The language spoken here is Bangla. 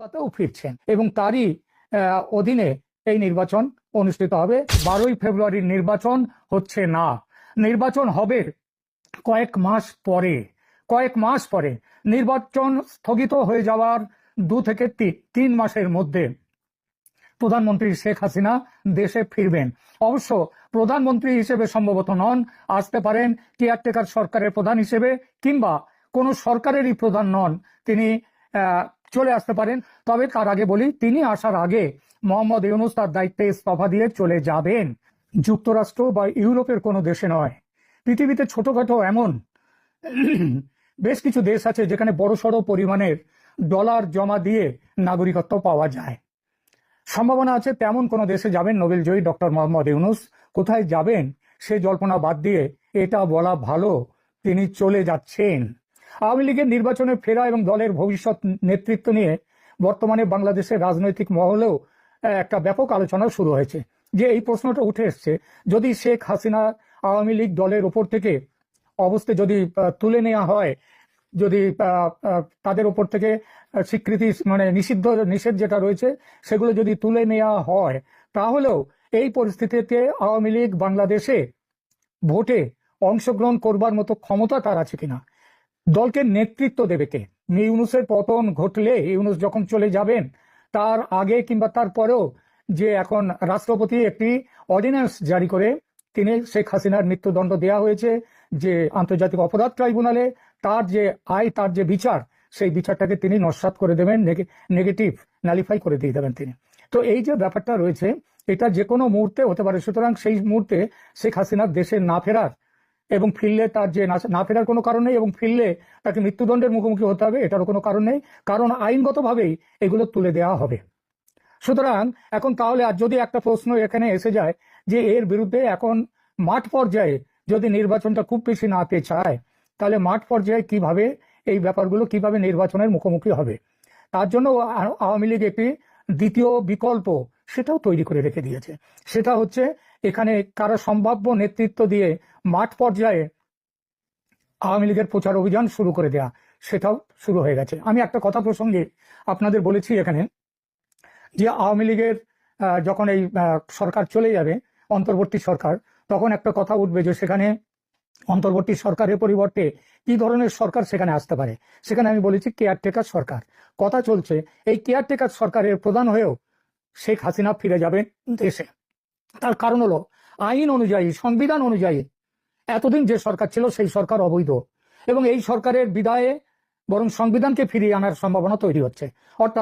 তাতেও ফিরছেন এবং তারই অধীনে এই নির্বাচন অনুষ্ঠিত হবে। 12ই ফেব্রুয়ারির নির্বাচন হচ্ছে না, নির্বাচন হবে কয়েক মাস পরে। নির্বাচন স্থগিত হয়ে যাওয়ার 2 থেকে 3 মাসের মধ্যে প্রধানমন্ত্রী শেখ হাসিনা দেশে ফিরবেন। অবশ্য প্রধানমন্ত্রী হিসেবে সম্ভবত নন, আসতে পারেন কেয়ারটেকার সরকারের প্রধান হিসেবে, কিংবা কোন সরকারেরই প্রধান নন, তিনি চলে আসতে পারেন। তবে তার আগে বলি, তিনি আসার আগে মোহাম্মদ ইউনূস তার দায়িত্বে ইস্তফা দিয়ে চলে যাবেন। যুক্তরাষ্ট্র বা ইউরোপের কোনো দেশে নয়, পৃথিবীতে ছোটখাটো এমন বেশ কিছু দেশ আছে যেখানে বড়সড় পরিমাণের ডলার জমা দিয়ে নাগরিকত্ব পাওয়া যায়। সম্ভাবনা আছে তেমন কোনো দেশে যাবেন নোবেলজয়ী ডক্টর মোহাম্মদ ইউনূস। কোথায় যাবেন সে জল্পনা বাদ দিয়ে এটা বলা ভালো তিনি চলে যাচ্ছেন। আওয়ামী লীগের নির্বাচনে ফেরা এবং দলের ভবিষ্যৎ নেতৃত্ব নিয়ে বর্তমানে বাংলাদেশের রাজনৈতিক মহলেও একটা ব্যাপক আলোচনা শুরু হয়েছে। যে এই প্রশ্নটা উঠে এসছে, যদি শেখ হাসিনা আওয়ামী লীগ দলের ওপর থেকে অবস্থা যদি তুলে নেওয়া হয়, যদি তাদের উপর থেকে স্বীকৃতি মানে নিষেধ যেটা রয়েছে সেগুলো যদি তুলে নেওয়া হয়, তাহলেও এই পরিস্থিতিতে আওয়ামী লীগ বাংলাদেশে ভোটে অংশগ্রহণ করবার মতো ক্ষমতা তার আছে কিনা, দলকে নেতৃত্ব দেবে কে? ইউনূসের পতন ঘটলে, ইউনূস যখন চলে যাবেন তার আগে কিংবা তার পরেও যে এখন রাষ্ট্রপতি একটি অর্ডিন্যান্স জারি করে তিনি শেখ হাসিনার মৃত্যুদণ্ড দেওয়া হয়েছে যে আন্তর্জাতিক অপরাধ ট্রাইব্যুনালে, তার যে তার যে বিচার, সেই বিচারটাকে তিনি নস্যাৎ করে দেবেন, নেগেটিভ নালিফাই করে দিয়ে দেবেন তিনি। তো এই যে ব্যাপারটা রয়েছে, এটা যে কোনো মুহূর্তে হতে পারে। সুতরাং সেই মুহূর্তে শেখ হাসিনার দেশে না ফেরার এবং ফিরলে তার যে না ফেরার কোনো কারণ নেই, এবং ফিরলে তাকে মৃত্যুদণ্ডের মুখোমুখি হতে হবে এটারও কোনো কারণ নেই, কারণ আইনগতভাবেই এগুলো তুলে দেওয়া হবে। সুতরাং এখন তাহলে আর যদি একটা প্রশ্ন এখানে এসে যায় যে এর বিরুদ্ধে এখন মাঠ পর্যায়ে যদি নির্বাচনটা খুব বেশি না পেয়ে চায়, তাহলে মাঠ পর্যায়ে কিভাবে এই ব্যাপারগুলো কিভাবে নির্বাচনের মুখোমুখি হবে, তার জন্য আওয়ামী লীগ একটি দ্বিতীয় বিকল্প সেটাও তৈরি করে রেখে দিয়েছে। সেটা হচ্ছে এখানে কারো সম্ভাব্য নেতৃত্ব দিয়ে মাঠ পর্যায়ে আওয়ামী লীগের প্রচার অভিযান শুরু করে দেয়া, সেটাও শুরু হয়ে গেছে। আমি একটা কথা প্রসঙ্গে আপনাদের বলেছি এখানে যে আওয়ামী লীগের যখন এই সরকার চলে যাবে, অন্তর্বর্তী সরকার, তখন একটা কথা উঠবে যে সেখানে অন্তর্বর্তী সরকারের পরিবর্তে কি ধরনের সরকার সেখানে আসতে পারে। সেখানে আমি বলেছি কেয়ারটেকার সরকার কথা চলছে। এই কেয়ারটেকার সরকারের প্রধান হয়েও শেখ হাসিনা ফিরে যাবেন দেশে। তার কারণ হলো আইন অনুযায়ী, সংবিধান অনুযায়ী এতদিন যে সরকার ছিল সেই সরকার অবৈধ, এবং এই সরকারের বিদায়ে বরং সংবিধানকে ফিরিয়ে আনার সম্ভাবনা তৈরি হচ্ছে। অর্থাৎ